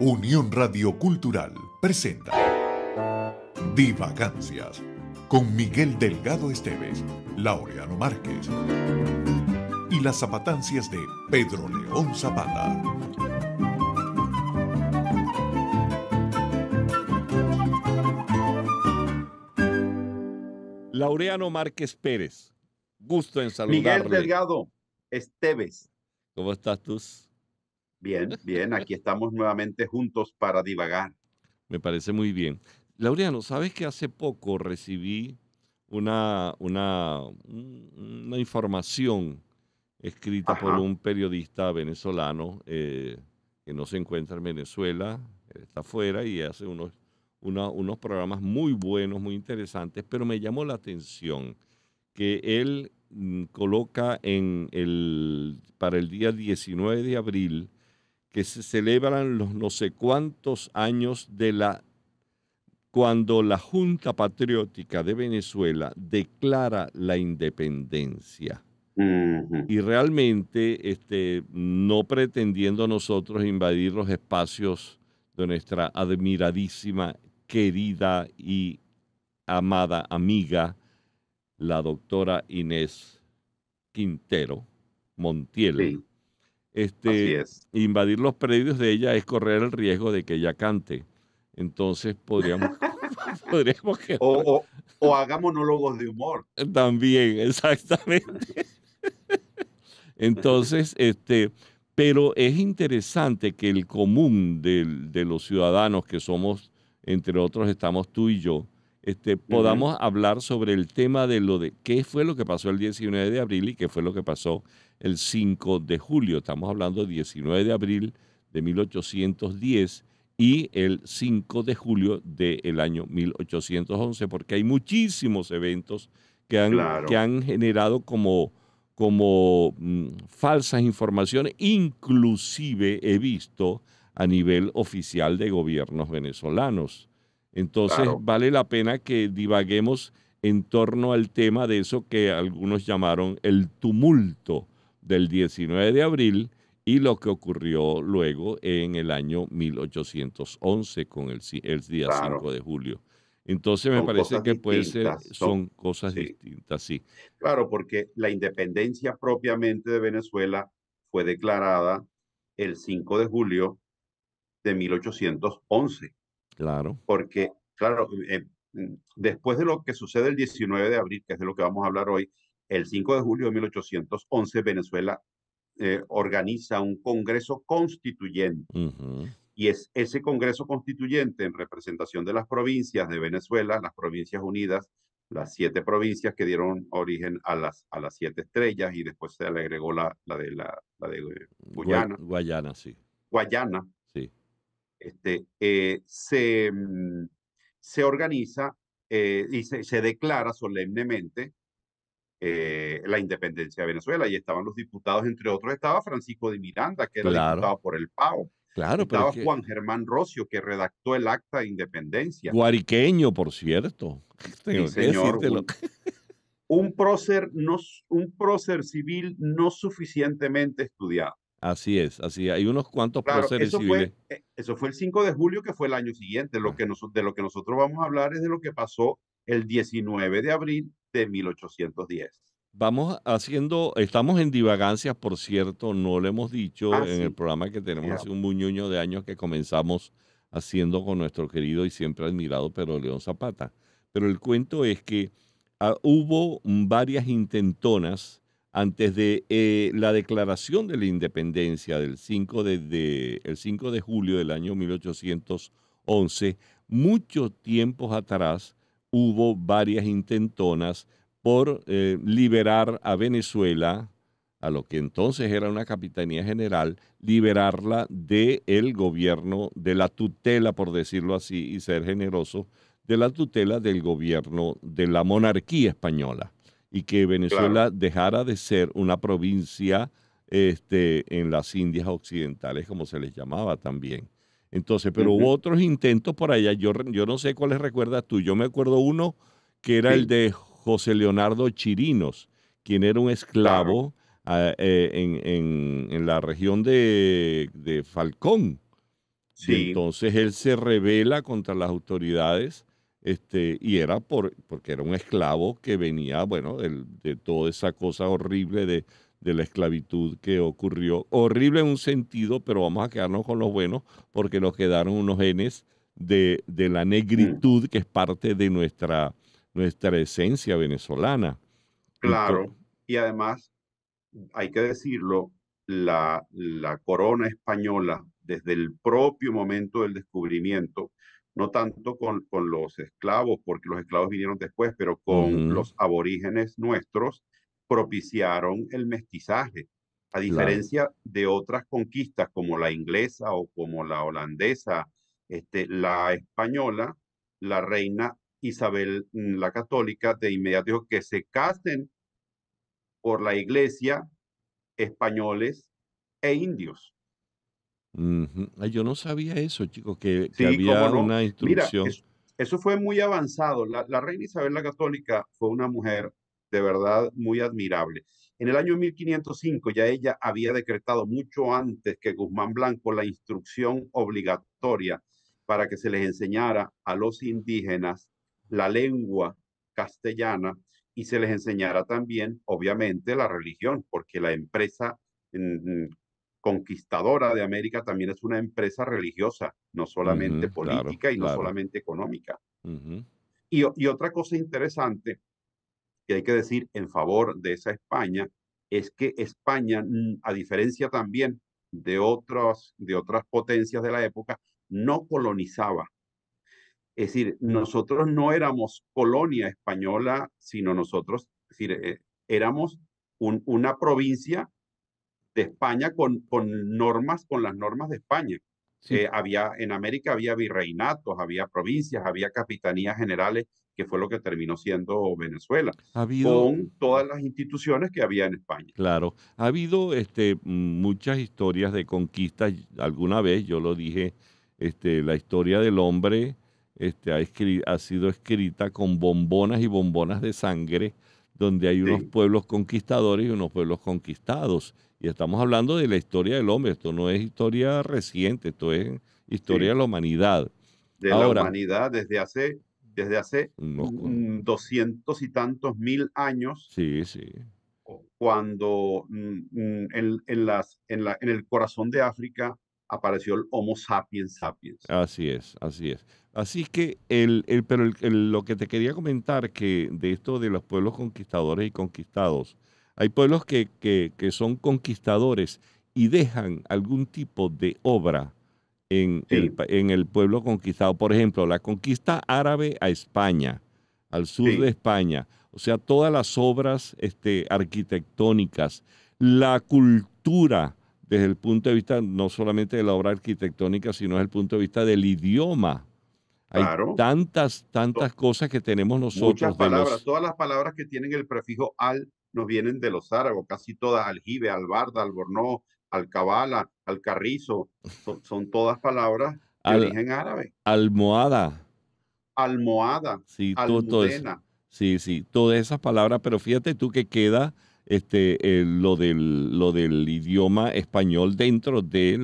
Unión Radio Cultural presenta Divagancias con Miguel Delgado Esteves, Laureano Márquez y las zapatancias de Pedro León Zapata. Laureano Márquez Pérez, gusto en saludarle. Miguel Delgado Esteves. ¿Cómo estás tú? Bien, bien, aquí estamos nuevamente juntos para divagar. Me parece muy bien. Laureano, ¿sabes que hace poco recibí una información escrita por un periodista venezolano que no se encuentra en Venezuela, está afuera y hace unos programas muy buenos, muy interesantes, pero me llamó la atención que él coloca para el día 19 de abril que se celebran los no sé cuántos años cuando la Junta Patriótica de Venezuela declara la independencia. Y realmente no pretendiendo nosotros invadir los espacios de nuestra admiradísima, querida y amada amiga, la doctora Inés Quintero Montiel. Sí. Así es. Invadir los predios de ella es correr el riesgo de que ella cante. Entonces podríamos que... o haga monólogos de humor. También, exactamente. Entonces, pero es interesante que el común de los ciudadanos que somos, entre otros estamos tú y yo, podamos hablar sobre el tema de qué fue lo que pasó el 19 de abril y qué fue lo que pasó el 5 de julio. Estamos hablando del 19 de abril de 1810 y el 5 de julio del año 1811, porque hay muchísimos eventos que han generado como falsas informaciones, inclusive he visto a nivel oficial de gobiernos venezolanos. Entonces vale la pena que divaguemos en torno al tema de eso que algunos llamaron el tumulto del 19 de abril y lo que ocurrió luego en el año 1811 con el día 5 de julio. Entonces me parece que son cosas distintas, sí. Claro, porque la independencia propiamente de Venezuela fue declarada el 5 de julio de 1811. Claro. Porque, claro, después de lo que sucede el 19 de abril, que es de lo que vamos a hablar hoy, el 5 de julio de 1811 Venezuela organiza un congreso constituyente. Y es ese congreso constituyente en representación de las provincias de Venezuela, las provincias unidas, las 7 provincias que dieron origen a las 7 estrellas y después se le agregó la de Guyana. Guayana, sí. Guayana. Sí. Se organiza y se declara solemnemente la independencia de Venezuela. Y estaban los diputados, entre otros estaba Francisco de Miranda, que era diputado por el PAO. Claro, estaba Juan Germán Rocio, que redactó el acta de independencia. Guariqueño, por cierto. Sí, señor. Un prócer civil no suficientemente estudiado. Así es, así hay unos cuantos próceres civiles. Eso fue el 5 de julio, que fue el año siguiente. De lo que nosotros vamos a hablar es de lo que pasó el 19 de abril de 1810. Estamos en divagancias, por cierto, no lo hemos dicho en el programa que tenemos hace un muñuño de años que comenzamos haciendo con nuestro querido y siempre admirado Pedro León Zapata. Pero el cuento es que hubo varias intentonas antes de la declaración de la independencia del 5 de julio del año 1811, muchos tiempos atrás hubo varias intentonas por liberar a Venezuela, a lo que entonces era una capitanía general, liberarla del gobierno, de la tutela, por decirlo así, y ser generoso, de la tutela del gobierno de la monarquía española, y que Venezuela dejara de ser una provincia en las Indias Occidentales, como se les llamaba también. Entonces, pero hubo otros intentos por allá, yo no sé cuáles recuerdas tú, yo me acuerdo uno que era el de José Leonardo Chirinos, quien era un esclavo en la región de Falcón, Y Sí, entonces él se rebela contra las autoridades, y era porque era un esclavo que venía, bueno, de toda esa cosa horrible de la esclavitud que ocurrió. Horrible en un sentido, pero vamos a quedarnos con los buenos, porque nos quedaron unos genes de la mm, negritud que es parte de nuestra esencia venezolana. Ento- claro. Y además, hay que decirlo, la corona española, desde el propio momento del descubrimiento, no tanto con los esclavos, porque los esclavos vinieron después, pero con Ujú, los aborígenes nuestros, propiciaron el mestizaje. A claro. diferencia de otras conquistas como la inglesa o como la holandesa, la española, la reina Isabel la católica, de inmediato dijo que se casen por la iglesia españoles e indios. Ujú. Ay, yo no sabía eso, chicos, que Sí, cómo había no. una Mira, instrucción. eso fue muy avanzado. La reina Isabel la Católica fue una mujer de verdad muy admirable. En el año 1505 ya ella había decretado mucho antes que Guzmán Blanco la instrucción obligatoria para que se les enseñara a los indígenas la lengua castellana y se les enseñara también, obviamente, la religión, porque la empresa mm, conquistadora de América también es una empresa religiosa, no solamente Ujú, claro, política y no claro. solamente económica. Ujú, Y otra cosa interesante que hay que decir en favor de esa España es que España, a diferencia también de otras potencias de la época, no colonizaba. Es decir, nosotros no éramos colonia española, sino nosotros, es decir, éramos una provincia de España con las normas de España. sí, En América había virreinatos, había provincias, había capitanías generales, que fue lo que terminó siendo Venezuela, ha habido, con todas las instituciones que había en España. claro, ha habido muchas historias de conquistas. Alguna vez yo lo dije, la historia del hombre ha sido escrita con bombonas y bombonas de sangre, donde hay unos Sí, pueblos conquistadores y unos pueblos conquistados. Y estamos hablando de la historia del hombre, esto no es historia reciente, esto es historia de sí, la humanidad. de la Ahora, humanidad desde hace unos, 200 y tantos mil años, sí, sí. cuando en el corazón de África apareció el Homo sapiens sapiens. Así es, así es. Así que pero lo que te quería comentar que de esto de los pueblos conquistadores y conquistados, hay pueblos que son conquistadores y dejan algún tipo de obra Sí, en el pueblo conquistado. Por ejemplo, la conquista árabe a España, al sur de sí, España. O sea, todas las obras arquitectónicas, la cultura desde el punto de vista no solamente de la obra arquitectónica, sino desde el punto de vista del idioma. Hay claro. tantas, tantas cosas que tenemos Muchas nosotros de palabras, los... todas las palabras que tienen el prefijo al nos vienen de los árabes, casi todas, aljibe, albarda, albornoz, alcabala, alcarrizo, son todas palabras de Al, origen árabe. almohada, Almohada, sí, todo eso. almudena. Sí, sí, todas esas palabras, pero fíjate tú que queda lo del idioma español dentro de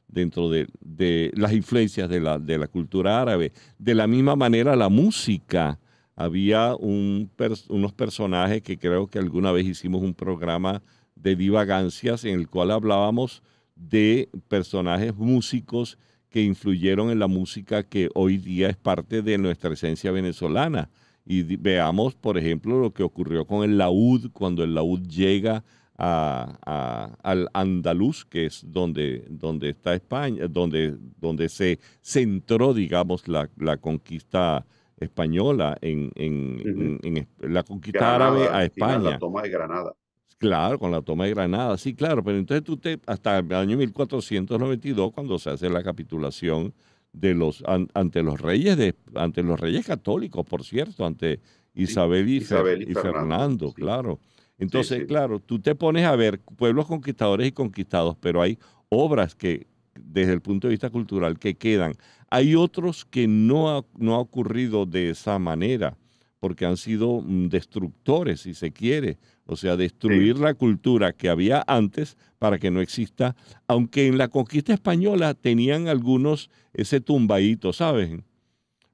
dentro de las influencias de la cultura árabe. De la misma manera, la música. Había unos personajes que creo que alguna vez hicimos un programa de divagancias en el cual hablábamos de personajes músicos que influyeron en la música que hoy día es parte de nuestra esencia venezolana. Y veamos, por ejemplo, lo que ocurrió con el laúd, cuando el laúd llega al andaluz, que es donde está España, donde se centró, digamos, la conquista española, Ujú. la conquista árabe Granada, a al final, la España. toma de Granada. Claro, con la toma de Granada, sí, claro, pero entonces hasta el año 1492, cuando se hace la capitulación ante los reyes católicos, por cierto, ante Sí, Isabel Isabel y y Fernando. Fernando, Sí, claro. sí, Entonces, sí. claro, tú te pones a ver pueblos conquistadores y conquistados, pero hay obras que, desde el punto de vista cultural, que quedan. Hay otros que no ha ocurrido de esa manera. porque han sido destructores, si se quiere. O sea, destruir la cultura que había antes para que no exista. Aunque en la conquista española tenían algunos ese tumbadito, ¿saben?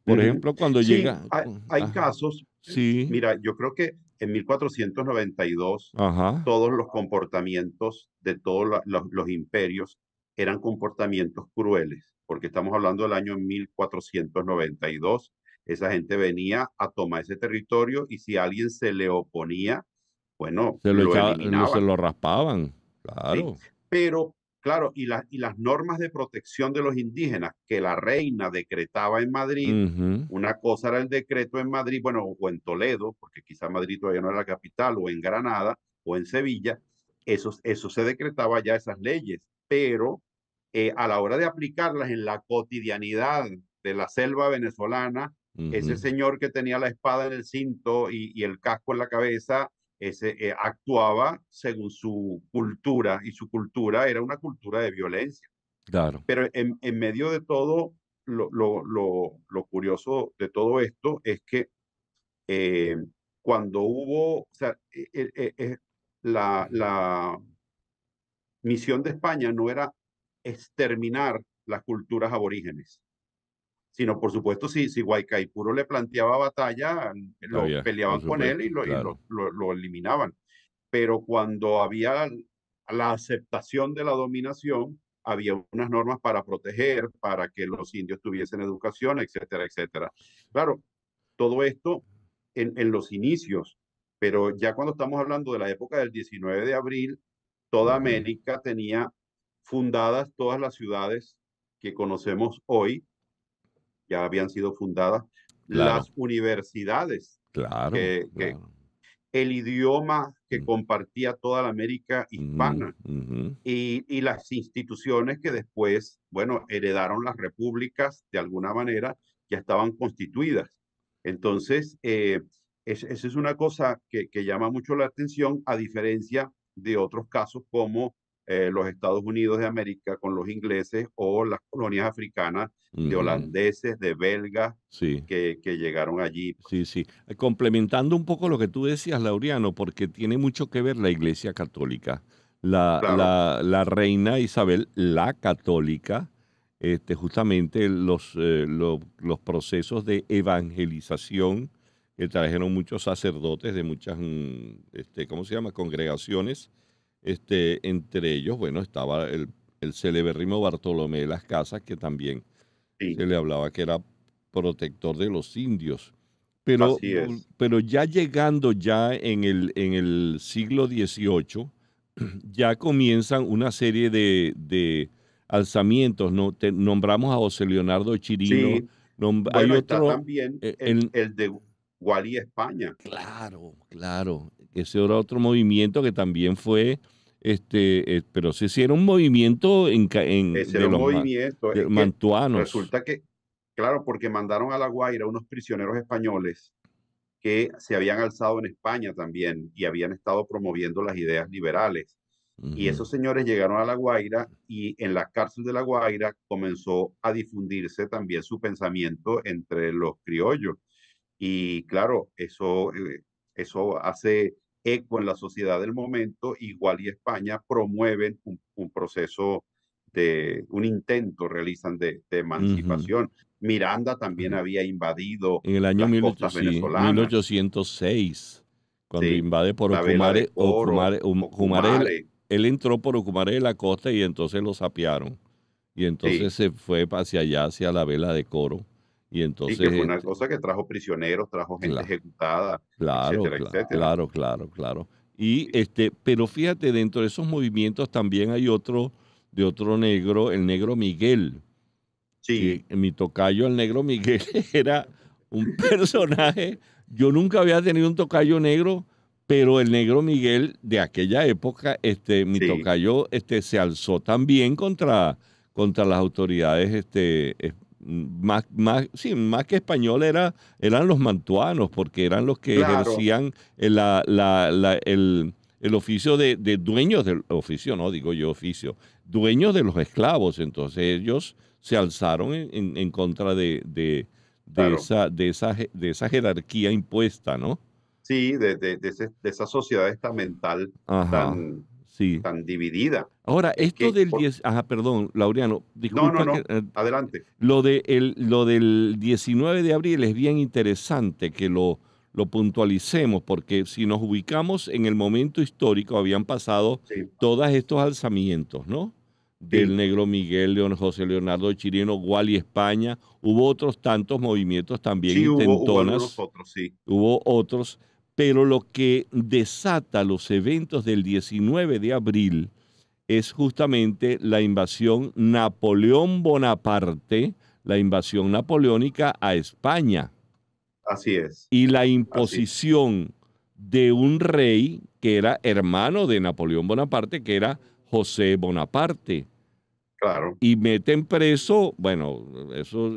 Por ejemplo, cuando Sí, llega... hay casos. Sí, Mira, yo creo que en 1492 ajá, todos los comportamientos de todos los imperios eran comportamientos crueles, porque estamos hablando del año 1492. Esa gente venía a tomar ese territorio y si alguien se le oponía, bueno, se lo lo echaba, se eliminaban. lo raspaban, ¿Sí? claro. Pero, claro, y las normas de protección de los indígenas que la reina decretaba en Madrid, Ujú, una cosa era el decreto en Madrid, bueno, o en Toledo, porque quizá Madrid todavía no era la capital, o en Granada, o en Sevilla, eso se decretaba ya esas leyes, pero a la hora de aplicarlas en la cotidianidad de la selva venezolana, ese ujú. señor que tenía la espada en el cinto y el casco en la cabeza, actuaba según su cultura y su cultura era una cultura de violencia. Claro, Pero en medio de todo, lo curioso de todo esto es que eh, cuando hubo, o sea, la misión de España no era exterminar las culturas aborígenes, sino por supuesto si Guaycaipuro le planteaba batalla, lo había, por peleaban con él supuesto, claro. lo eliminaban. Pero cuando había la aceptación de la dominación, había unas normas para proteger, para que los indios tuviesen educación, etcétera, etcétera. Claro, todo esto en los inicios, pero ya cuando estamos hablando de la época del 19 de abril, toda Ujú. América tenía fundadas todas las ciudades que conocemos hoy, ya habían sido fundadas, Claro, las universidades claro, que claro. el idioma que Mm, compartía toda la América ujú, hispana ujú. y las instituciones que después, bueno, heredaron las repúblicas de alguna manera, ya estaban constituidas. Entonces, esa es una cosa que llama mucho la atención, a diferencia de otros casos como los Estados Unidos de América con los ingleses o las colonias africanas de Ujú. holandeses, de belgas Sí, que llegaron allí. sí, Pues. sí. Complementando un poco lo que tú decías, Laureano, porque tiene mucho que ver la Iglesia Católica. Claro, La reina Isabel, la católica, justamente los procesos de evangelización que trajeron muchos sacerdotes de muchas, ¿cómo se llama? Congregaciones. Entre ellos, bueno, estaba el celebérrimo Bartolomé de las Casas, que también sí, se le hablaba que era protector de los indios. Pero, así es. pero ya llegando ya en el siglo XVIII, ya comienzan una serie de alzamientos, ¿no? Nombramos a José Leonardo Chirino, Sí, hay bueno, está otro, también el, el de Wally España. claro, claro, ese era otro movimiento que también fue, pero sí era un movimiento Ese era de un los movimiento. de Es que mantuanos. resulta que, claro, porque mandaron a La Guaira unos prisioneros españoles que se habían alzado en España también y habían estado promoviendo las ideas liberales. Y Ujú, esos señores llegaron a La Guaira y en la cárcel de La Guaira comenzó a difundirse también su pensamiento entre los criollos. Y claro, eso hace eco en la sociedad del momento. Igual y España promueven un proceso un intento realizan de ujú. emancipación. Miranda también había invadido En el año las costas mil venezolanas, ochocientos seis, cuando sí, invade por la vela de Ocumare, Coro, Ocumare, Ocumare, él entró por Ocumare de la Costa y entonces lo sapearon. Y entonces sí, se fue hacia allá, hacia la vela de Coro. Y sí, que entonces, fue una cosa que trajo prisioneros, trajo gente ejecutada, etcétera, etcétera. claro. Y pero fíjate, dentro de esos movimientos también hay otro de otro negro, el negro Miguel, que Sí, mi tocayo, el negro Miguel, era un personaje. Yo nunca había tenido un tocayo negro, pero el negro Miguel de aquella época, mi sí, tocayo, se alzó también contra las autoridades, más que español eran los mantuanos, porque eran los que claro. ejercían el oficio de dueños del oficio, no digo yo oficio, dueños de los esclavos. Entonces ellos se alzaron en contra Claro. de esa jerarquía impuesta, ¿no? Sí, de esa sociedad estamental Ajá, tan, sí. tan dividida. Ahora, Es esto que, del 10, ajá, perdón, Laureano, no, no, disculpa que no, adelante. lo del 19 de abril es bien interesante que lo puntualicemos, porque si nos ubicamos en el momento histórico, habían pasado Sí, todos estos alzamientos, ¿no? Del sí, Negro Miguel, José Leonardo Chirino, Guali, España, hubo otros tantos movimientos también sí, hubo algunos intentonas, otros, sí. hubo otros, pero lo que desata los eventos del 19 de abril es justamente la invasión Napoleón Bonaparte, la invasión napoleónica a España Así es, y la así es. imposición de un rey que era hermano de Napoleón Bonaparte, que era José Bonaparte. Claro, Y meten preso, bueno, eso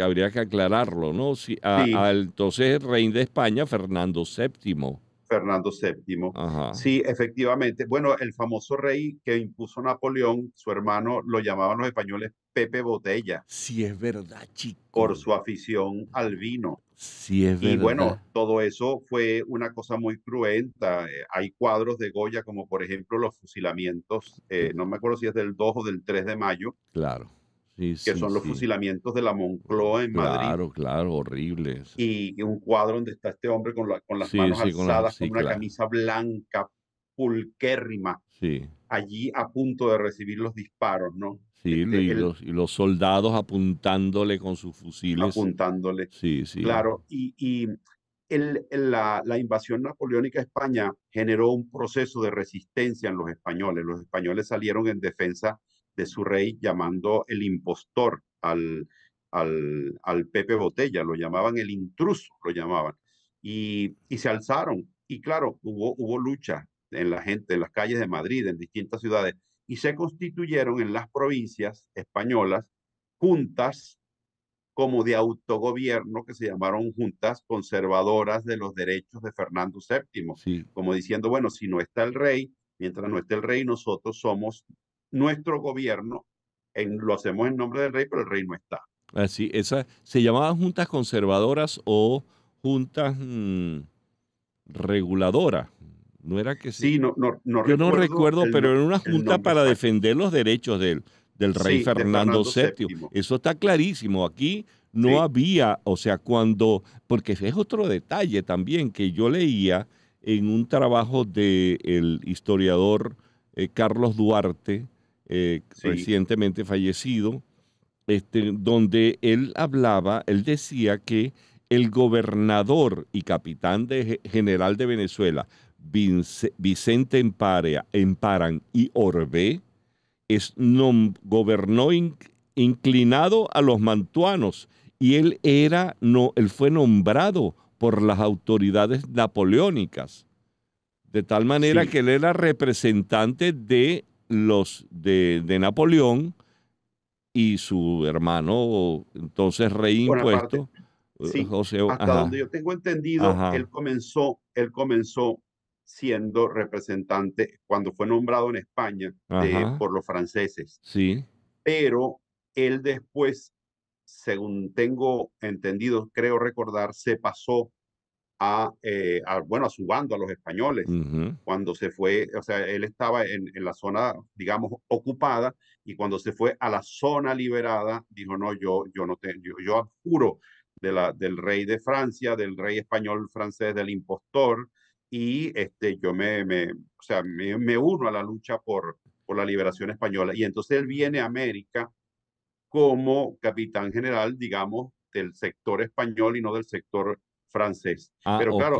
habría que aclararlo, ¿no? Si, sí, al entonces rey de España, Fernando VII. Fernando VII. Ajá. Sí, efectivamente. Bueno, el famoso rey que impuso Napoleón, su hermano, lo llamaban los españoles Pepe Botella, Sí es verdad, por chico. su afición al vino. Sí es Y bueno, verdad. todo eso fue una cosa muy cruenta. Hay cuadros de Goya, como por ejemplo los fusilamientos, no me acuerdo si es del 2 o del 3 de mayo, Claro, sí, que sí, son los sí. fusilamientos de la Moncloa en Madrid, Claro, claro, horribles. y un cuadro donde está este hombre con las Sí, manos sí, con las, alzadas, sí, con una claro. camisa blanca, pulquérrima, Sí, allí a punto de recibir los disparos, ¿no? sí, Él y los soldados apuntándole con sus fusiles. apuntándole. Sí, sí, Claro, y la invasión napoleónica a España generó un proceso de resistencia en los españoles. Los españoles salieron en defensa de su rey llamando el impostor al Pepe Botella, lo llamaban el intruso, lo llamaban. Y se alzaron. Y claro, hubo lucha en la gente, en las calles de Madrid, en distintas ciudades, y se constituyeron en las provincias españolas juntas como de autogobierno que se llamaron juntas conservadoras de los derechos de Fernando VII, sí. como diciendo, bueno, si no está el rey, mientras no esté el rey, nosotros somos nuestro gobierno, lo hacemos en nombre del rey, pero el rey no está. Así, esa, se llamaban juntas conservadoras o juntas reguladoras. No era que se, Sí, no yo no recuerdo recuerdo, pero era una el junta nombre para exacto. defender los derechos del rey Sí, de Fernando Fernando VII. VII. Eso está clarísimo. Aquí no Sí, había, o sea, cuando, porque es otro detalle también que yo leía en un trabajo del historiador Carlos Duarte, sí, recientemente fallecido, donde él hablaba, él decía que el gobernador y capitán general de Venezuela, Vicente Emparan y Orbé, gobernó inclinado a los mantuanos y él fue nombrado por las autoridades napoleónicas, de tal manera sí. que él era representante de de Napoleón y su hermano, entonces rey Bonaparte, impuesto, sí, José, hasta donde ajá, yo tengo entendido, ajá, él comenzó siendo representante cuando fue nombrado en España ajá, por los franceses, sí, pero él después, según tengo entendido, creo recordar, se pasó bueno, a su bando, a los españoles, ujú, cuando se fue, o sea, él estaba en la zona, digamos, ocupada, y cuando se fue a la zona liberada, dijo, no, yo no te, yo abjuro del rey de Francia, del rey español francés, del impostor, y yo o sea, me uno a la lucha por la liberación española. Y entonces él viene a América como capitán general, digamos, del sector español y no del sector francés. ah, Pero ok. claro,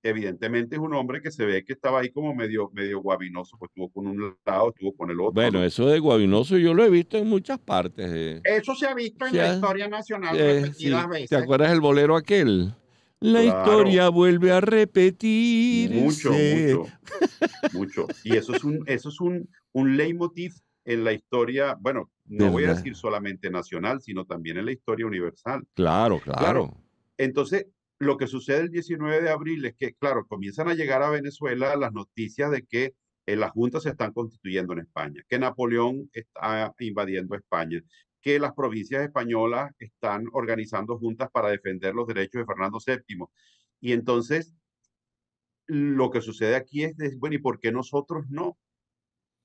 evidentemente es un hombre que se ve que estaba ahí como medio guabinoso, pues estuvo con un lado, estuvo con el otro, Bueno, ¿no? eso de Guabinoso yo lo he visto en muchas partes. Eso se ha visto en la Ya, historia nacional repetidas sí, ¿te veces. acuerdas el bolero aquel? La Claro, historia vuelve a mucho, repetirse. mucho, mucho. Y eso es un leitmotiv en la historia, bueno, no voy a ¿Verdad? decir solamente nacional, sino también en la historia universal. Claro, Claro, claro. entonces lo que sucede el 19 de abril es que, claro, comienzan a llegar a Venezuela las noticias de que las juntas se están constituyendo en España, que Napoleón está invadiendo España, que las provincias españolas están organizando juntas para defender los derechos de Fernando VII. Y entonces lo que sucede aquí es, bueno, ¿y por qué nosotros no?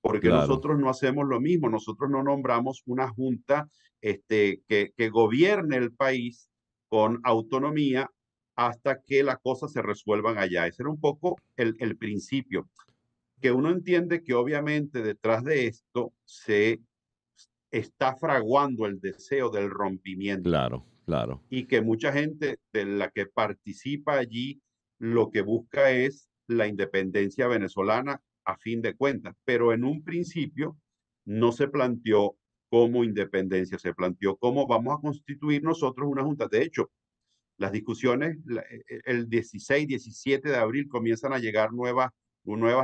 ¿Por qué Claro, nosotros no hacemos lo mismo? Nosotros no nombramos una junta que gobierne el país con autonomía hasta que las cosas se resuelvan allá. Ese era un poco el principio, que uno entiende que obviamente detrás de esto se está fraguando el deseo del rompimiento claro, claro. y que mucha gente de la que participa allí lo que busca es la independencia venezolana a fin de cuentas, pero en un principio no se planteó como independencia, se planteó cómo vamos a constituir nosotros una junta. De hecho, las discusiones, el 16, 17 de abril comienzan a llegar nuevas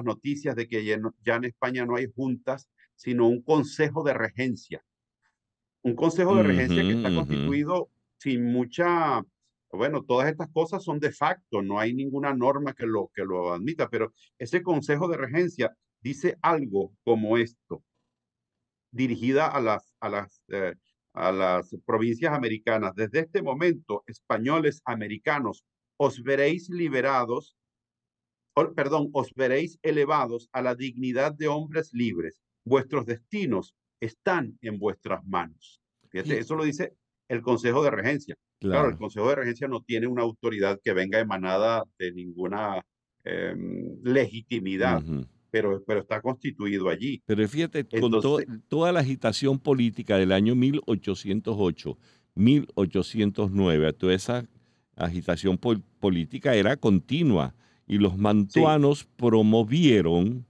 noticias de que ya en España no hay juntas, sino un consejo de regencia. Un consejo de Ujú, regencia que está ujú. constituido sin mucha, bueno, todas estas cosas son de facto, no hay ninguna norma que lo admita, pero ese consejo de regencia dice algo como esto, dirigida a las provincias americanas. Desde este momento, españoles americanos, os veréis liberados, perdón, os veréis elevados a la dignidad de hombres libres. Vuestros destinos están en vuestras manos. Fíjate, Sí, eso lo dice el Consejo de Regencia. Claro, el claro. Consejo de Regencia no tiene una autoridad que venga emanada de ninguna legitimidad, Ujú. pero está constituido allí. Pero fíjate, con Entonces, toda la agitación política del año 1808, 1809, toda esa agitación política era continua y los sí, mantuanos promovieron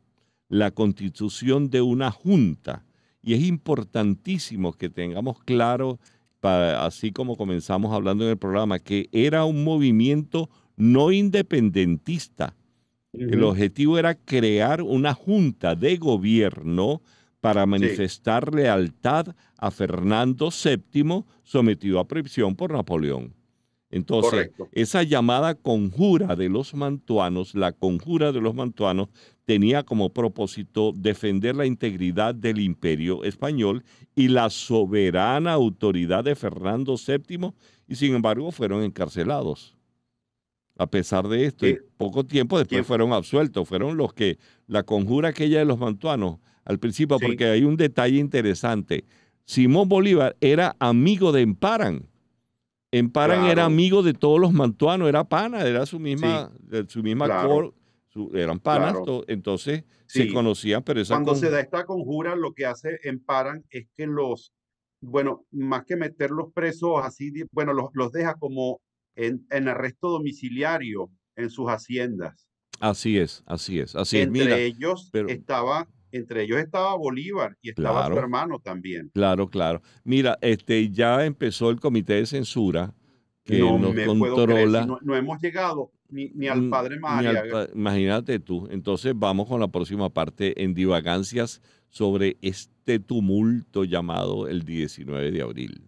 la constitución de una junta. Y es importantísimo que tengamos claro, así como comenzamos hablando en el programa, que era un movimiento no independentista. El ujú, objetivo era crear una junta de gobierno para sí, manifestar lealtad a Fernando VII, sometido a prisión por Napoleón. Entonces, correcto. esa llamada conjura de los mantuanos, la conjura de los mantuanos, tenía como propósito defender la integridad del imperio español y la soberana autoridad de Fernando VII, y sin embargo fueron encarcelados. A pesar de esto, y ¿Qué, poco tiempo después quién? fueron absueltos, fueron los que, la conjura aquella de los mantuanos, al principio, Sí, porque hay un detalle interesante. Simón Bolívar era amigo de Emparan. Emparan era claro, amigo de todos los mantuanos, era pana, era sí, su misma claro, cor, eran panas, claro, entonces se sí. conocían, pero esa Cuando se con... da esta conjura, lo que hace Emparan es que bueno, más que meterlos presos así, bueno, los deja como en arresto domiciliario en sus haciendas. Así es, así es, así es. Mira, Entre ellos pero estaba, entre ellos estaba Bolívar y estaba su claro. hermano también. Claro, claro. Mira, ya empezó el comité de censura que No nos me puedo creer, si controla. no hemos llegado ni al padre Madariaga. Imagínate tú. Entonces vamos con la próxima parte en divagancias sobre este tumulto llamado el 19 de abril.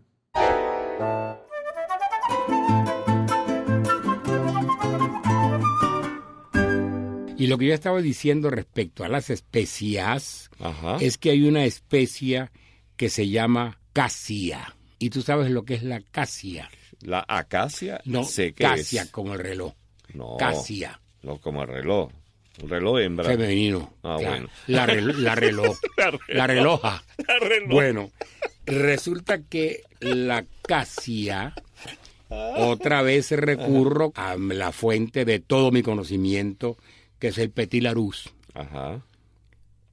Y lo que yo estaba diciendo respecto a las especias Ajá. es que hay una especia que se llama casia. ¿Y tú sabes lo que es la casia? La acacia, No, sé que casia es. como el reloj. No, Casia, no como el reloj. Un reloj hembra. femenino. Ah, bueno. La reloj. La reloja. La reloj. Bueno, resulta que la casia, otra vez recurro a la fuente de todo mi conocimiento, que es el Petit Larousse. Ajá.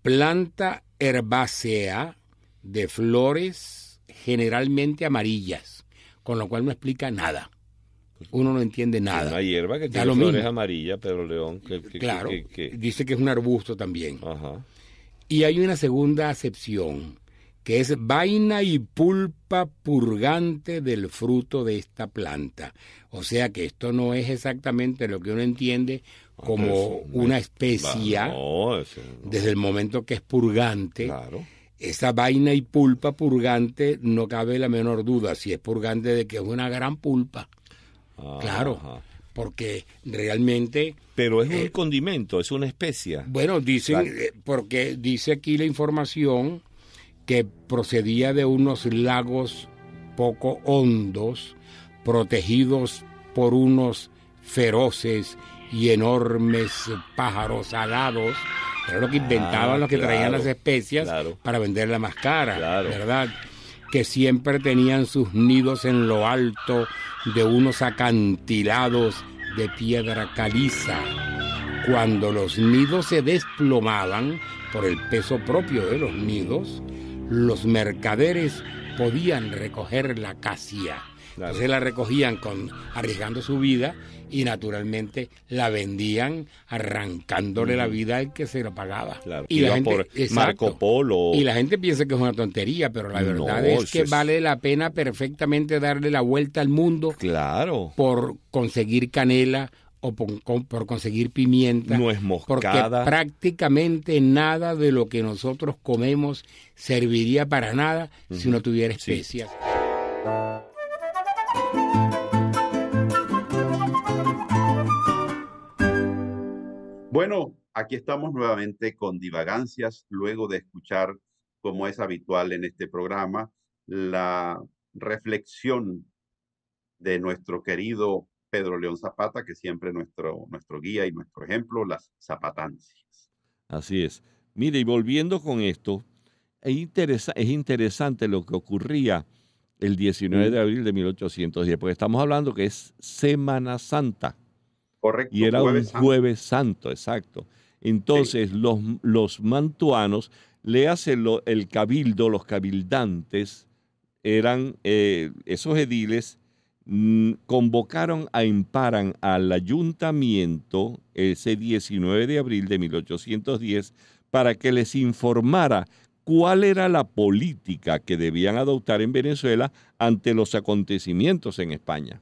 Planta herbácea de flores generalmente amarillas, con lo cual no explica nada. Uno no entiende nada. Una hierba que Da tiene lo flores mismo. amarillas, pero León, Claro, dice que es un arbusto también. Ajá. Y hay una segunda acepción, que es vaina y pulpa purgante del fruto de esta planta. O sea que esto no es exactamente lo que uno entiende como una especia, No, desde el momento que es purgante. claro. Esa vaina y pulpa purgante, no cabe la menor duda si es purgante de que es una gran pulpa. Claro, Ajá. porque realmente... Pero es un condimento, es una especia. Bueno, dicen, porque dice aquí la información que procedía de unos lagos poco hondos, protegidos por unos feroces y enormes pájaros alados. Era lo que inventaban los que traían las especias para venderla más cara, ¿verdad? Que siempre tenían sus nidos en lo alto de unos acantilados de piedra caliza. Cuando los nidos se desplomaban por el peso propio de los nidos, los mercaderes podían recoger la acacia. Entonces la recogían arriesgando su vida y naturalmente la vendían arrancándole la vida al que se lo pagaba. Y la gente, por Marco Polo. Y la gente piensa que es una tontería, pero la verdad es que vale la pena perfectamente darle la vuelta al mundo por conseguir canela o por conseguir pimienta. Nuez moscada. Porque prácticamente nada de lo que nosotros comemos serviría para nada si no tuviera especias. Bueno, aquí estamos nuevamente con Divagancias, luego de escuchar, como es habitual en este programa, la reflexión de nuestro querido Pedro León Zapata, que siempre nuestro guía y nuestro ejemplo, las zapatancias. Así es. Mire, y volviendo con esto, es interesante lo que ocurría el 19 de abril de 1810, porque estamos hablando que es Semana Santa. Correcto. Y era un jueves santo, exacto. Entonces, los mantuanos, el cabildo, los cabildantes, eran esos ediles, convocaron a Emparan al ayuntamiento ese 19 de abril de 1810 para que les informara cuál era la política que debían adoptar en Venezuela ante los acontecimientos en España.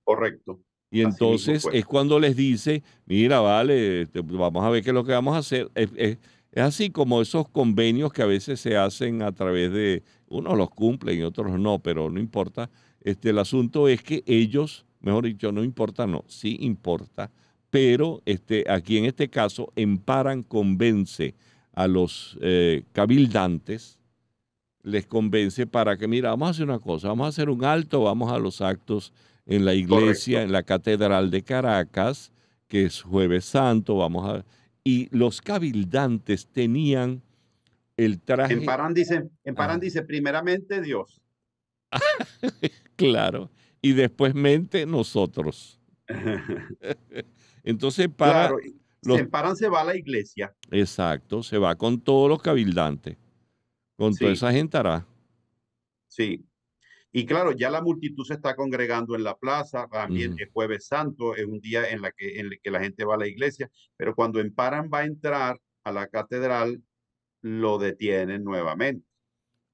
Correcto. Y entonces es cuando les dice, mira, vale, vamos a ver qué es lo que vamos a hacer. Es así como esos convenios que a veces se hacen a través de, unos los cumplen y otros no, pero no importa. El asunto es que ellos, mejor dicho, no importa, no, sí importa, pero aquí en este caso, Emparan convence a los cabildantes, les convence para que, mira, vamos a hacer una cosa, vamos a hacer un alto, vamos a los actos en la iglesia, en la Catedral de Caracas, que es Jueves Santo, y los cabildantes tenían el traje. Emparan dice, primeramente Dios. Claro, y después mente nosotros. Entonces, Emparan se va a la iglesia. Exacto, se va con todos los cabildantes, con toda esa gente hará. Sí. Y claro, ya la multitud se está congregando en la plaza, también es Jueves Santo, es un día en el que la gente va a la iglesia, pero cuando Emparan va a entrar a la catedral, lo detienen nuevamente.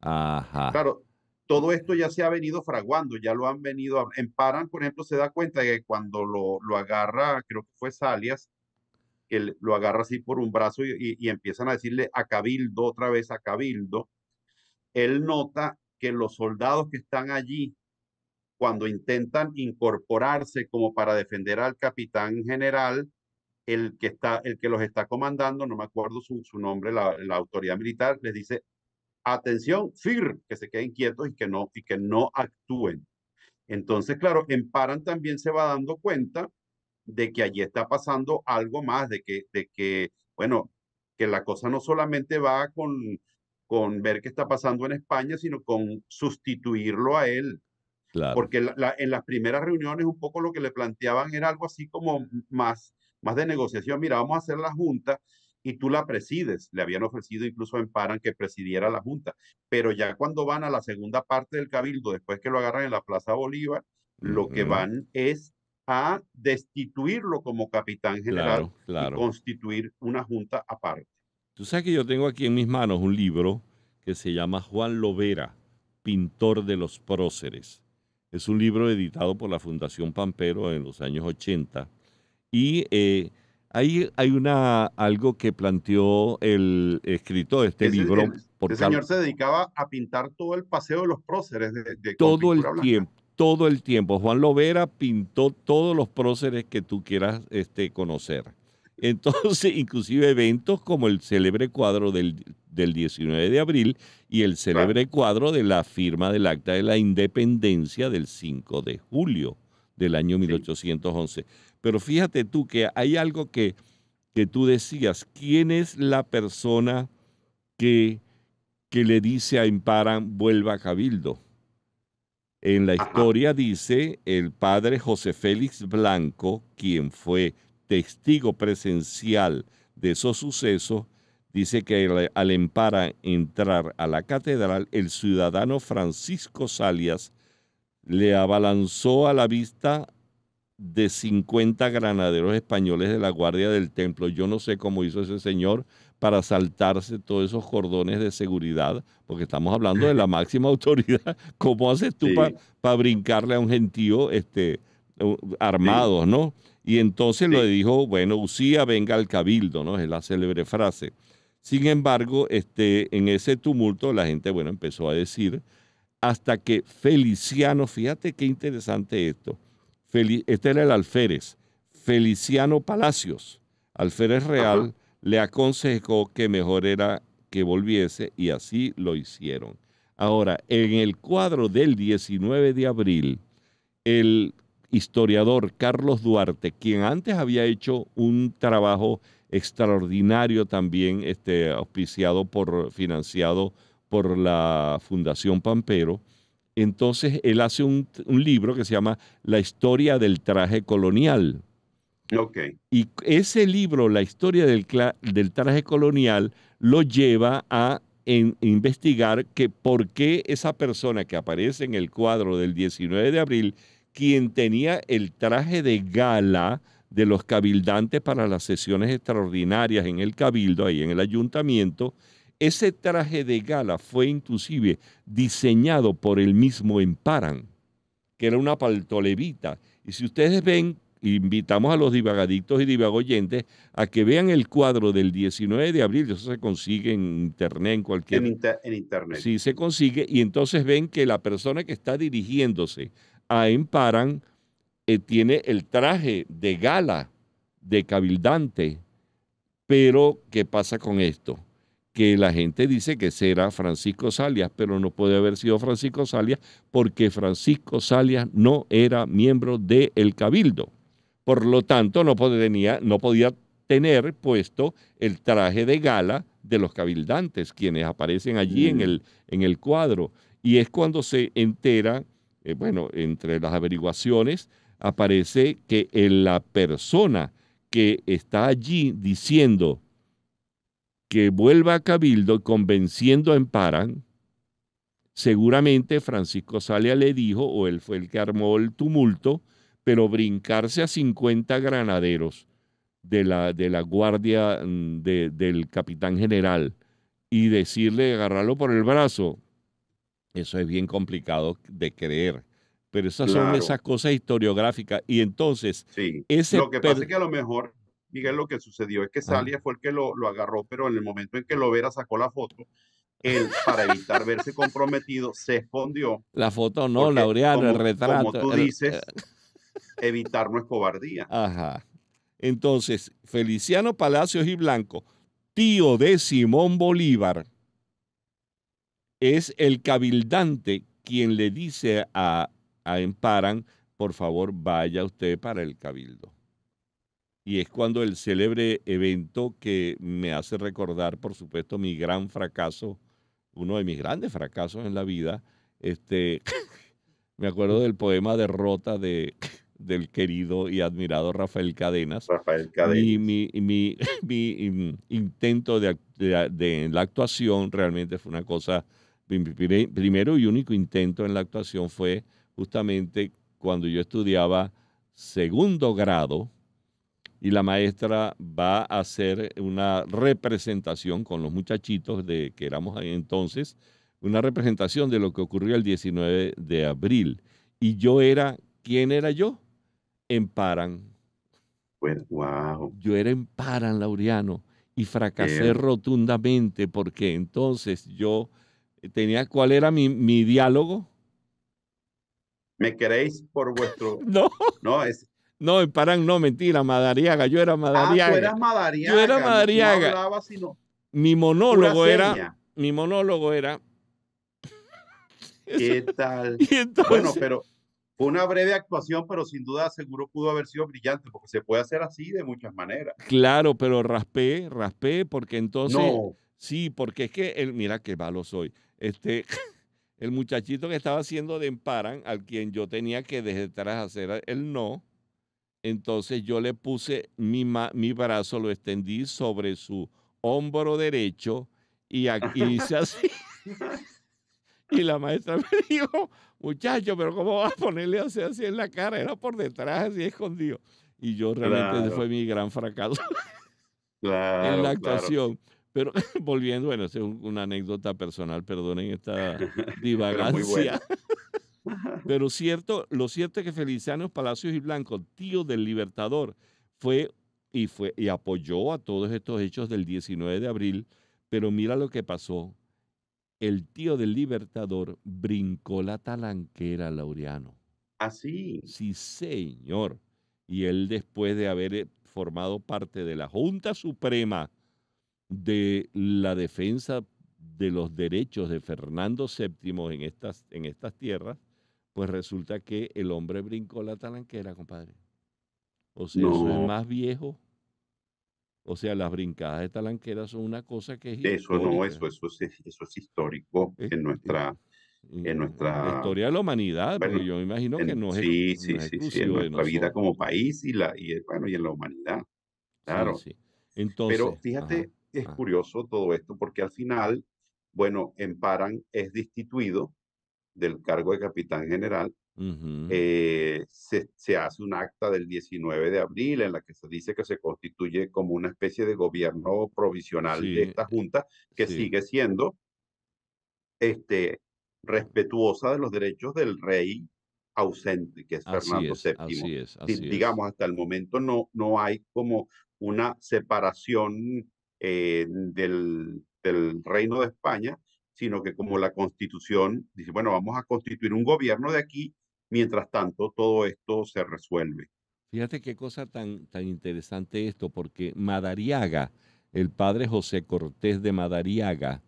Ajá. Claro, todo esto ya se ha venido fraguando, ya lo han venido, Emparan, por ejemplo, se da cuenta de que cuando lo agarra, creo que fue Salias, que lo agarra así por un brazo y empiezan a decirle a Cabildo, otra vez a Cabildo, él nota que los soldados que están allí, cuando intentan incorporarse como para defender al capitán general, el que los está comandando, no me acuerdo su nombre, la autoridad militar, les dice, atención, FIR, que se queden quietos y que no actúen. Entonces, claro, Emparan también se va dando cuenta de que allí está pasando algo más, de que bueno, que la cosa no solamente va con ver qué está pasando en España, sino con sustituirlo a él. Claro. Porque en las primeras reuniones un poco lo que le planteaban era algo así como más de negociación. Mira, vamos a hacer la junta y tú la presides. Le habían ofrecido incluso a Emparan que presidiera la junta. Pero ya cuando van a la segunda parte del cabildo, después que lo agarran en la Plaza Bolívar, lo que van es a destituirlo como capitán general y constituir una junta aparte. Tú sabes que yo tengo aquí en mis manos un libro que se llama Juan Lovera, Pintor de los Próceres. Es un libro editado por la Fundación Pampero en los años 80. Y hay algo que planteó el escritor de este libro. El señor se dedicaba a pintar todo el paseo de los próceres. Todo el tiempo. Juan Lovera pintó todos los próceres que tú quieras conocer. Entonces, inclusive eventos como el célebre cuadro del 19 de abril y el célebre cuadro de la firma del Acta de la Independencia del 5 de julio del año 1811. Pero fíjate tú que hay algo que tú decías. ¿Quién es la persona que le dice a Emparan vuelva a Cabildo? En la historia dice el padre José Félix Blanco, quien fue testigo presencial de esos sucesos, dice que al Emparan entrar a la catedral, el ciudadano Francisco Salias le abalanzó a la vista de 50 granaderos españoles de la Guardia del Templo. Yo no sé cómo hizo ese señor para saltarse todos esos cordones de seguridad, porque estamos hablando de la máxima autoridad. ¿Cómo haces tú para brincarle a un gentío armados, no? Y entonces le dijo, bueno, Usía, venga al Cabildo, ¿no? Es la célebre frase. Sin embargo, en ese tumulto la gente, bueno, empezó a decir, hasta que Feliciano, fíjate qué interesante esto, este era el alférez, Feliciano Palacios, alférez real, le aconsejó que mejor era que volviese y así lo hicieron. Ahora, en el cuadro del 19 de abril, el historiador Carlos Duarte, quien antes había hecho un trabajo extraordinario también, financiado por la Fundación Pampero, entonces él hace un libro que se llama La historia del traje colonial. Y ese libro, La historia del traje colonial, lo lleva a investigar que por qué esa persona que aparece en el cuadro del 19 de abril, quien tenía el traje de gala de los cabildantes para las sesiones extraordinarias en el cabildo, ahí en el ayuntamiento, ese traje de gala fue inclusive diseñado por el mismo Emparan, que era una paltolevita. Y si ustedes ven, invitamos a los divagadictos y divagoyentes a que vean el cuadro del 19 de abril, eso se consigue en internet, en cualquier... En internet. Sí, se consigue, y entonces ven que la persona que está dirigiéndose a Emparan tiene el traje de gala de cabildante. Pero, ¿qué pasa con esto? Que la gente dice que será Francisco Salias, pero no puede haber sido Francisco Salias porque Francisco Salias no era miembro del Cabildo. Por lo tanto, no podía tener puesto el traje de gala de los cabildantes, quienes aparecen allí en el cuadro. Y es cuando se entera, entre las averiguaciones, aparece que la persona que está allí diciendo que vuelva a Cabildo y convenciendo a Emparan, seguramente Francisco Salias le dijo, o él fue el que armó el tumulto, pero brincarse a 50 granaderos de la guardia del capitán general y decirle, agarrarlo por el brazo, eso es bien complicado de creer. Pero esas son esas cosas historiográficas. Y entonces... Lo que pasa es que a lo mejor, Miguel, lo que sucedió es que Salias fue el que lo agarró, pero en el momento en que Lovera sacó la foto, él, para evitar verse comprometido, se escondió. La foto no, Laureano, el retrato. Como tú dices, evitar no es cobardía. Ajá. Entonces, Feliciano Palacios y Blanco, tío de Simón Bolívar, es el cabildante quien le dice a Emparan, por favor, vaya usted para el Cabildo. Y es cuando el célebre evento que me hace recordar, por supuesto, mi gran fracaso, uno de mis grandes fracasos en la vida, me acuerdo del poema Derrota del querido y admirado Rafael Cadenas. Mi intento de la actuación realmente fue una cosa, mi primero y único intento en la actuación fue justamente cuando yo estudiaba segundo grado y la maestra va a hacer una representación con los muchachitos que éramos ahí entonces, una representación de lo que ocurrió el 19 de abril. Y ¿quién era yo? Emparan. Pues, wow. Yo era Emparan, Laureano, y fracasé rotundamente porque entonces yo tenía, ¿cuál era mi diálogo? ¿Me queréis por vuestro...? No. No, No, en Parán no, mentira, Madariaga, yo era Ah, tú Madariaga. eras Yo era Madariaga, no Madariaga. hablabas sino Mi pura monólogo seña. era, ¿Qué tal? y Bueno, entonces, pero fue una breve actuación, pero sin duda seguro pudo haber sido brillante, porque se puede hacer así de muchas maneras. claro, pero raspé, porque entonces, No, sí, porque es que, mira qué malo soy, el muchachito que estaba haciendo de Emparan, al quien yo tenía que desde atrás hacer el no, entonces yo le puse mi brazo, lo extendí sobre su hombro derecho y hice así. Y la maestra me dijo, muchacho, pero ¿cómo vas a ponerle así en la cara? Era por detrás, así escondido. Y yo realmente ese fue claro, mi gran fracaso en la claro, claro. actuación. Pero volviendo, bueno, esa es una anécdota personal, perdonen esta Pero muy divagancia. buena. Pero lo cierto es que Feliciano Palacios y Blanco, tío del Libertador, fue y apoyó a todos estos hechos del 19 de abril. Pero mira lo que pasó. El tío del Libertador brincó la talanquera, Laureano. Así, Sí, señor. Y él, después de haber formado parte de la Junta Suprema de la defensa de los derechos de Fernando VII en estas tierras, pues resulta que el hombre brincó la talanquera, compadre. O sea, eso es no, más viejo. O sea, las brincadas de talanquera son una cosa que es eso no, histórica. eso es histórico Es, en es- la nuestra, historia de la humanidad, porque bueno, yo me imagino que sí, no sí, es sí, sí, en exclusivo de nuestra vida nosotros. como país bueno, y en la humanidad, Sí, claro. sí. Pero Entonces, ajá, fíjate, es ajá, curioso todo esto, porque al final, bueno, Emparan es destituido del cargo de capitán general. ujú, Se hace un acta del 19 de abril en la que se dice que se constituye como una especie de gobierno provisional de sí, esta junta que sí, sigue siendo este, respetuosa de los derechos del rey ausente, que es Fernando VII. así es, así es. Digamos, hasta el momento no hay como una separación del Reino de España, sino que como la Constitución dice, bueno, vamos a constituir un gobierno de aquí, mientras tanto todo esto se resuelve. Fíjate qué cosa tan interesante esto, porque Madariaga, el padre José Cortés de Madariaga,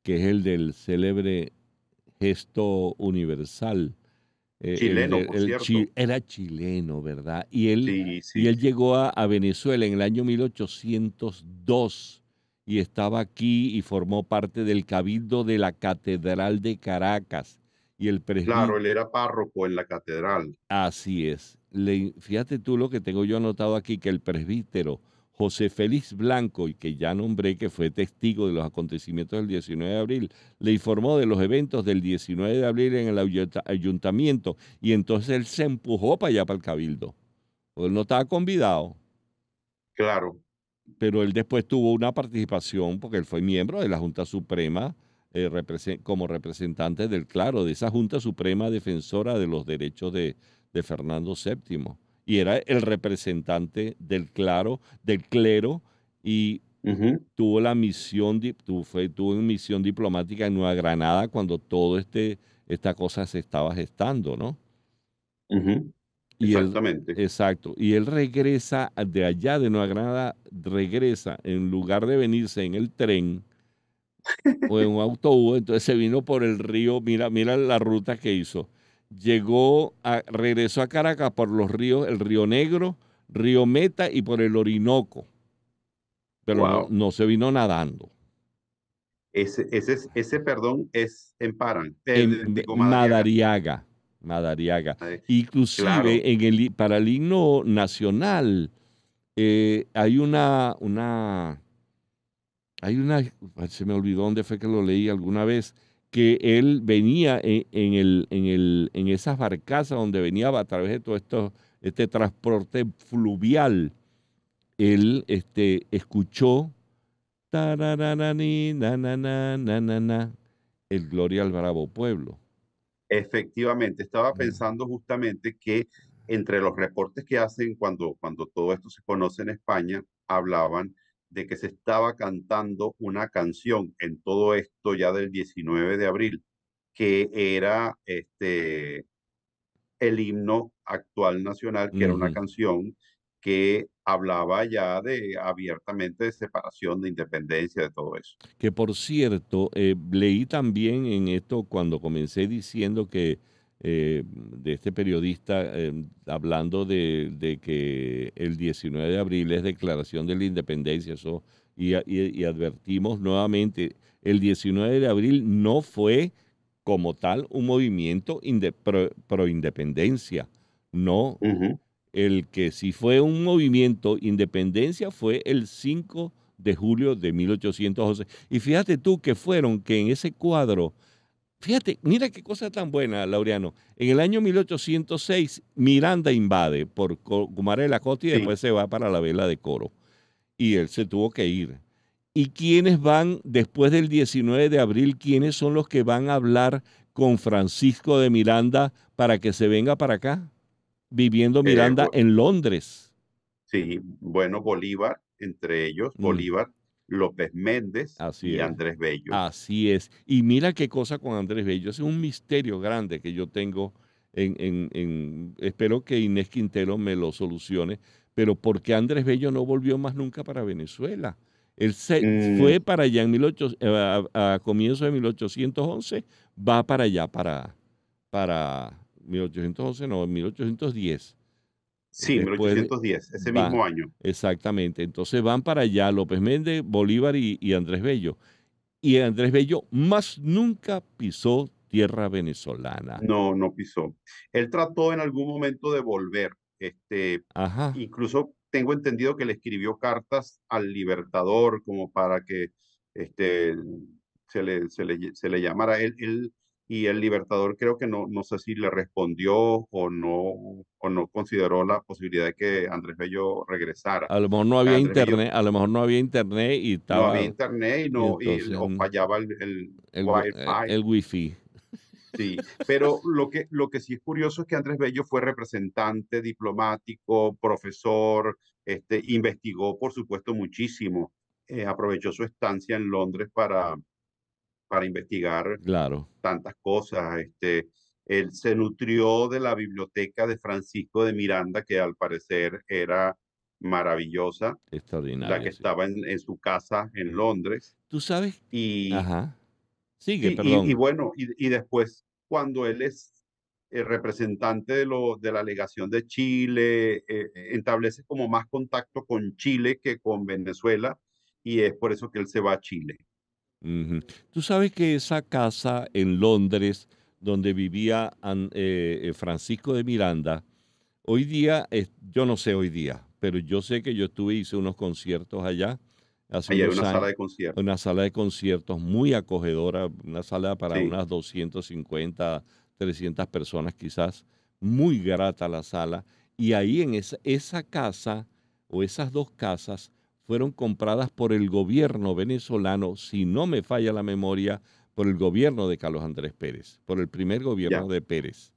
que es el del célebre gesto universal, Chileno, por cierto. era chileno, ¿verdad? Sí, Y sí, él sí. llegó a Venezuela en el año 1802 y estaba aquí y formó parte del cabildo de la Catedral de Caracas. Y el Claro, él presbítero, era párroco en la catedral. así es. Fíjate tú lo que tengo yo anotado aquí, que el presbítero José Félix Blanco, y que ya nombré que fue testigo de los acontecimientos del 19 de abril, le informó de los eventos del 19 de abril en el ayuntamiento, y entonces él se empujó para allá, para el cabildo. Pues él no estaba convidado, Claro. pero él después tuvo una participación, porque él fue miembro de la Junta Suprema, como representante claro, de esa Junta Suprema defensora de los derechos de Fernando VII. Y era el representante del clero, y Ujú, tuvo la misión, tuvo una misión diplomática en Nueva Granada cuando esta cosa se estaba gestando, ¿no? ujú. Y él, Exactamente. exacto, y él regresa de allá de Nueva Granada, regresa en lugar de venirse en el tren o en un autobús, entonces se vino por el río, mira la ruta que hizo. Regresó a Caracas por los ríos, el Río Negro, Río Meta y por el Orinoco, pero Wow. no se vino nadando. Ese perdón es en Paran, digo Madariaga. Madariaga, Madariaga. Eh, Claro, Inclusive para el himno nacional hay se me olvidó dónde fue que lo leí alguna vez, que él venía en esas barcazas donde venía a través de todo este transporte fluvial. Él escuchó tarararani, na, na, na, na, na, na, el Gloria al Bravo Pueblo. efectivamente. Estaba Mm. pensando justamente que entre los reportes que hacen cuando todo esto se conoce en España, hablaban de que se estaba cantando una canción en todo esto ya del 19 de abril, que era el himno actual nacional, que era una Ujú. canción que hablaba ya de abiertamente de separación, de independencia, de todo eso. Que por cierto, leí también en esto cuando comencé diciendo que de este periodista hablando de que el 19 de abril es declaración de la independencia, eso, y advertimos nuevamente, el 19 de abril no fue como tal un movimiento pro independencia, no. Ujú. El que sí fue un movimiento independencia fue el 5 de julio de 1811. Y fíjate tú que fueron que en ese cuadro, fíjate, mira qué cosa tan buena, Laureano. En el año 1806, Miranda invade por Cumaré la Costa y Sí, después se va para la vela de Coro. Y él se tuvo que ir. ¿Y quiénes van después del 19 de abril? ¿Quiénes son los que van a hablar con Francisco de Miranda para que se venga para acá? Viviendo eh, Miranda bu- en Londres. sí, bueno, Bolívar, entre ellos, Mm, Bolívar, López Méndez así y es, Andrés Bello. así es. Y mira qué cosa con Andrés Bello. Es un misterio grande que yo tengo espero que Inés Quintero me lo solucione, pero ¿por qué Andrés Bello no volvió más nunca para Venezuela? Él se Mm, fue para allá en 18 a comienzos de 1811, va para allá, para 1811, no, 1810. sí, Después 1810, ese va, mismo año. exactamente. Entonces van para allá López Méndez, Bolívar y Andrés Bello. Y Andrés Bello más nunca pisó tierra venezolana. No, no pisó. Él trató en algún momento de volver. Ajá. Incluso tengo entendido que le escribió cartas al Libertador como para que este, se le llamara él, y el Libertador creo que no sé si le respondió o no consideró la posibilidad de que Andrés Bello regresara. A lo mejor no había Andrés Bello internet, a lo mejor no había internet y no había estaba, internet y entonces o fallaba el el, Wi-Fi. el wifi. Sí, pero lo que sí es curioso es que Andrés Bello fue representante diplomático, profesor, investigó, por supuesto, muchísimo. Aprovechó su estancia en Londres para investigar Claro, tantas cosas. Él se nutrió de la biblioteca de Francisco de Miranda, que al parecer era maravillosa, la que extraordinario, sí. estaba en su casa en Londres. Tú sabes, Y, ajá. Sigue, Sí, y perdón. bueno, y después, cuando él es el representante de la legación de Chile, establece como más contacto con Chile que con Venezuela, y es por eso que él se va a Chile. Ujú. Tú sabes que esa casa en Londres, donde vivía Francisco de Miranda, hoy día, yo no sé hoy día, pero yo sé que yo estuve, hice unos conciertos allá hace Ahí hay unos una sala años, de conciertos. una sala de conciertos muy acogedora, una sala para Sí, unas 250, 300 personas quizás, muy grata la sala, y ahí en esa casa o esas dos casas fueron compradas por el gobierno venezolano, si no me falla la memoria, por el gobierno de Carlos Andrés Pérez, por el primer gobierno ya. de Pérez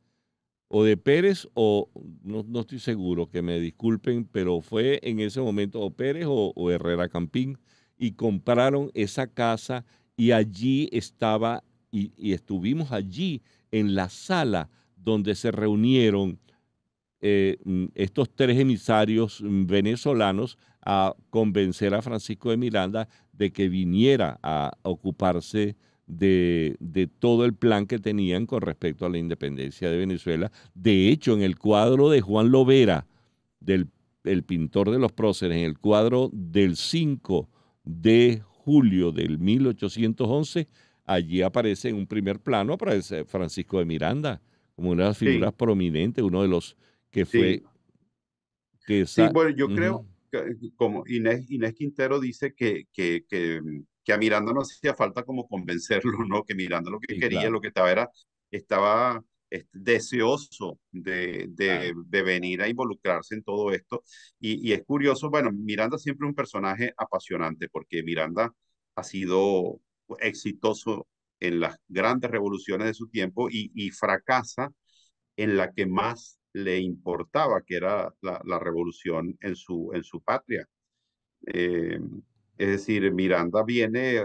o de Pérez o no estoy seguro, que me disculpen, pero fue en ese momento o Pérez o Herrera Campín y compraron esa casa y allí estaba y estuvimos allí en la sala donde se reunieron estos tres emisarios venezolanos a convencer a Francisco de Miranda de que viniera a ocuparse de todo el plan que tenían con respecto a la independencia de Venezuela. De hecho, en el cuadro de Juan Lovera, del el pintor de los próceres, en el cuadro del 5 de julio del 1811, allí aparece en un primer plano, aparece Francisco de Miranda como una de las figuras Sí, prominentes, uno de los que fue, sí. que Sí, esa, bueno, yo ujú, creo que como Inés Quintero dice que a Miranda no hacía falta como convencerlo, ¿no? Que Miranda lo que sí, quería, lo claro, que estaba deseoso claro, de venir a involucrarse en todo esto. Y es curioso, bueno, Miranda siempre un personaje apasionante, porque Miranda ha sido exitoso en las grandes revoluciones de su tiempo y fracasa en la que más le importaba, que era la revolución en su patria. Eh, es decir, Miranda viene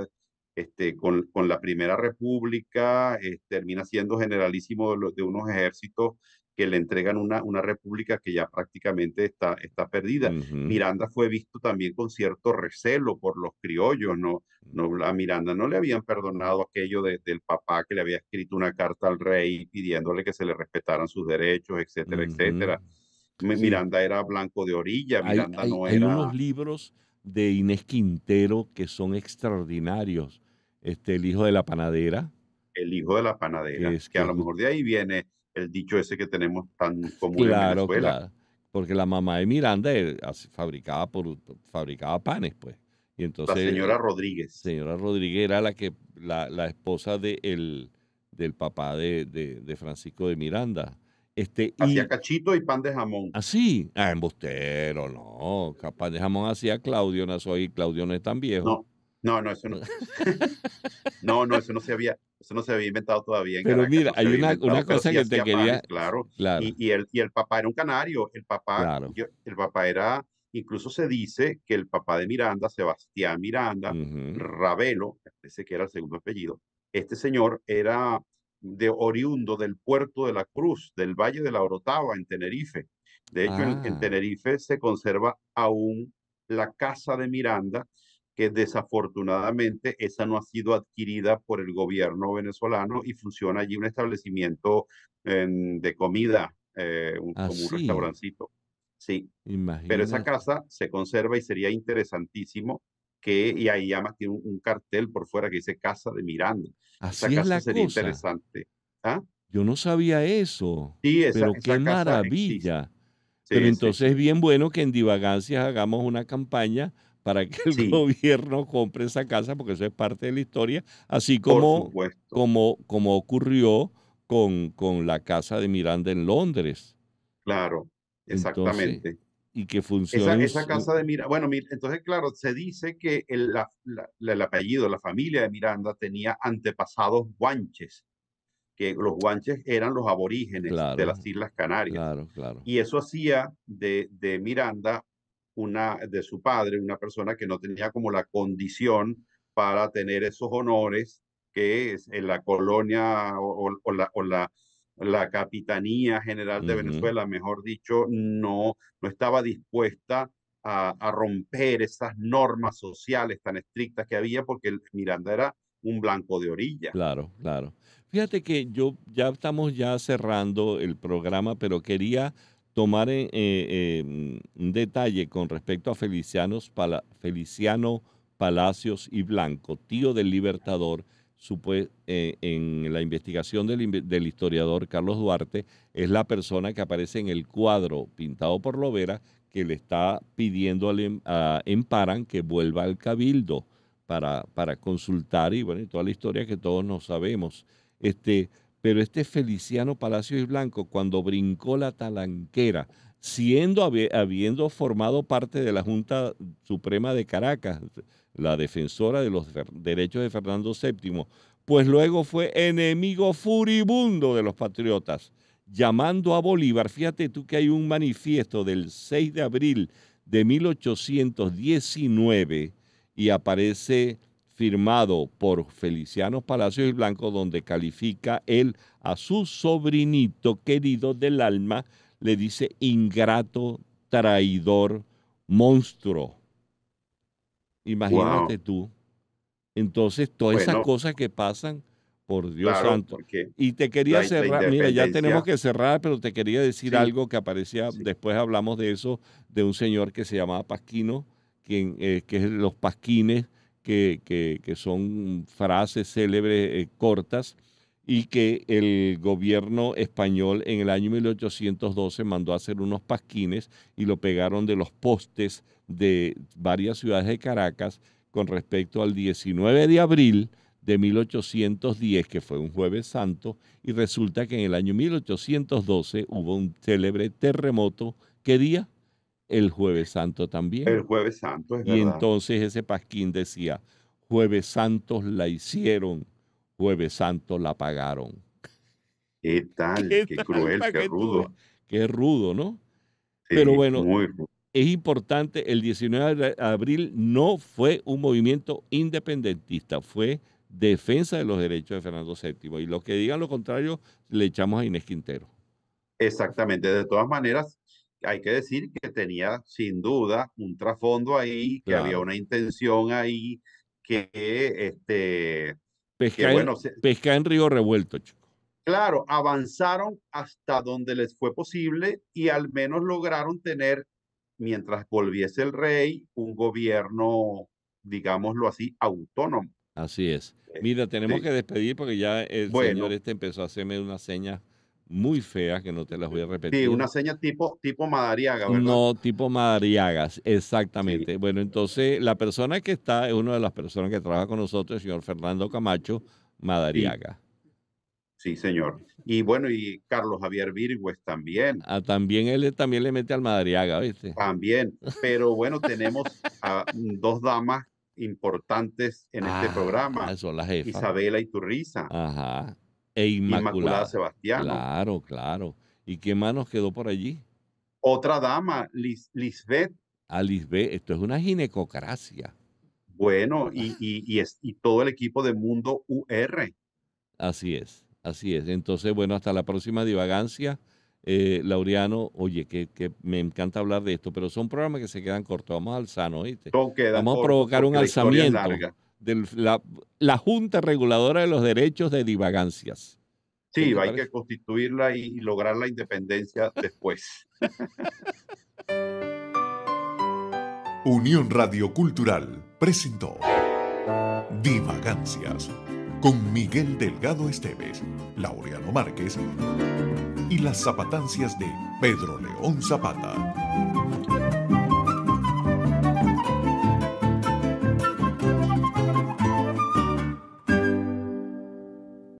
con la Primera República, termina siendo generalísimo de unos ejércitos que le entregan una república que ya prácticamente está perdida. Miranda fue visto también con cierto recelo por los criollos, ¿no? No, a Miranda no le habían perdonado aquello del papá que le había escrito una carta al rey pidiéndole que se le respetaran sus derechos, etcétera, etcétera. Sí. Miranda era blanco de orilla, Miranda no Hay unos era libros de Inés Quintero que son extraordinarios. El hijo de la panadera, el hijo de la que panadera, es que a que lo mejor de ahí viene el dicho ese que tenemos tan común en claro, Venezuela. claro, porque la mamá de Miranda fabricaba panes, pues. Y La entonces, señora Rodríguez. señora Rodríguez era la esposa del papá de Francisco de Miranda. Hacía Y cachito y pan de jamón. así, embustero, no, pan de jamón hacía Claudio Nazoy, y Claudio no es tan viejo. No, eso no. No, eso no se había inventado todavía en Pero Caracas, mira, no se hay había una inventado, pero cosa sí que te hacía quería, panes, claro. claro, Y el papá era un canario, claro, el papá era, incluso se dice que el papá de Miranda, Sebastián Miranda, ujú, Ravelo, parece que era el segundo apellido, este señor era de oriundo del puerto de la Cruz, del Valle de la Orotava, en Tenerife. De hecho, en ah, Tenerife se conserva aún la casa de Miranda, que desafortunadamente esa no ha sido adquirida por el gobierno venezolano y funciona allí un establecimiento de comida, como un así, restaurancito. Sí, pero esa imagínate. casa se conserva y sería interesantísimo y ahí además tiene un cartel por fuera que dice Casa de Miranda. Esa Así es casa la sería cosa. interesante. ¿Ah? Yo no sabía eso, Sí, pero qué esa casa existe. maravilla. Pero Sí, sí, entonces es sí. bien bueno que en Divagancias hagamos una campaña para que el Sí, gobierno compre esa casa, porque eso es parte de la historia, así por supuesto. como ocurrió con la casa de Miranda en Londres. Claro, Entonces, exactamente. y que funcione Esa casa de Miranda, bueno, entonces, claro, se dice que el apellido, la familia de Miranda tenía antepasados guanches, que los guanches eran los aborígenes de claro, las Islas Canarias. claro, claro. Y eso hacía de Miranda, de su padre, una persona que no tenía como la condición para tener esos honores que es en la colonia la Capitanía General de Ujú, Venezuela, mejor dicho, no estaba dispuesta a romper esas normas sociales tan estrictas que había porque Miranda era un blanco de orilla. claro, claro. Fíjate que ya estamos ya cerrando el programa, pero quería tomar un detalle con respecto a Feliciano Palacios y Blanco, tío del Libertador. En la investigación del historiador Carlos Duarte, es la persona que aparece en el cuadro pintado por Lovera que le está pidiendo a Emparan que vuelva al Cabildo para consultar y bueno, y toda la historia que todos nos sabemos. Pero este Feliciano Palacios y Blanco, cuando brincó la talanquera, habiendo formado parte de la Junta Suprema de Caracas, la defensora de los derechos de Fernando VII, pues luego fue enemigo furibundo de los patriotas, llamando a Bolívar. Fíjate tú que hay un manifiesto del 6 de abril de 1819 y aparece firmado por Feliciano Palacios y Blanco, donde califica él a su sobrinito querido del alma, le dice ingrato, traidor, monstruo. Imagínate Wow. tú. Entonces, todas esas Bueno, cosas que pasan, por Dios claro, santo. porque Y te quería la cerrar, mira, ya tenemos independencia, que cerrar, pero te quería decir sí, algo que aparecía, sí. después hablamos de eso, de un señor que se llamaba Pasquino, que es los pasquines, que son frases célebres cortas, y que el gobierno español en el año 1812 mandó a hacer unos pasquines y lo pegaron de los postes de varias ciudades de Caracas con respecto al 19 de abril de 1810, que fue un jueves santo, y resulta que en el año 1812 hubo un célebre terremoto. ¿Qué día? El jueves santo también. El Jueves Santo, es Y verdad. entonces ese pasquín decía, jueves santos la hicieron, jueves santos la pagaron. ¿Qué tal? ¿Qué Qué tal cruel, para qué que tú veas? rudo. Qué rudo, ¿no? Pero Sí, bueno, muy rudo. es importante, el 19 de abril no fue un movimiento independentista, fue defensa de los derechos de Fernando VII. Y los que digan lo contrario, le echamos a Inés Quintero. Exactamente. De todas maneras, hay que decir que tenía sin duda un trasfondo ahí, que había Claro. una intención ahí, que Pesca en, bueno, pesca en río revuelto, chico. claro, avanzaron hasta donde les fue posible y al menos lograron tener, mientras volviese el rey, un gobierno, digámoslo así, autónomo. Así es. Mira, tenemos Sí. que despedir porque ya el señor Bueno, empezó a hacerme unas señas muy feas que no te las voy a sí, repetir. una seña tipo Madariaga, ¿verdad? No, tipo Madariagas, exactamente. Sí, Bueno, entonces la persona que está es una de las personas que trabaja con nosotros, el señor Fernando Camacho sí, Madariaga. sí, señor. Y bueno, y Carlos Javier Virgües también, También él también le mete al Madariaga, ¿viste? también. Pero bueno, tenemos a dos damas importantes en este programa, Son las jefas. Isabela Iturriza, Ajá. E Inmaculada Inmaculada. Sebastiano. Claro, claro. ¿Y qué más nos quedó por allí? Otra dama, Lisbeth. Lisbeth, esto es una ginecocracia. Bueno, y todo el equipo de Mundo UR. Así es, así es. Entonces, bueno, hasta la próxima divagancia. Laureano, oye, que me encanta hablar de esto, pero son programas que se quedan cortos. Vamos al sano, ¿viste? Todo queda Vamos a corto provocar un porque la historia es alzamiento larga. de la Junta Reguladora de los Derechos de Divagancias. ¿Qué Sí, te hay parece? que constituirla y lograr la independencia después. Unión Radio Cultural presentó Divagancias con Miguel Delgado Esteves, Laureano Márquez y las zapatancias de Pedro León Zapata.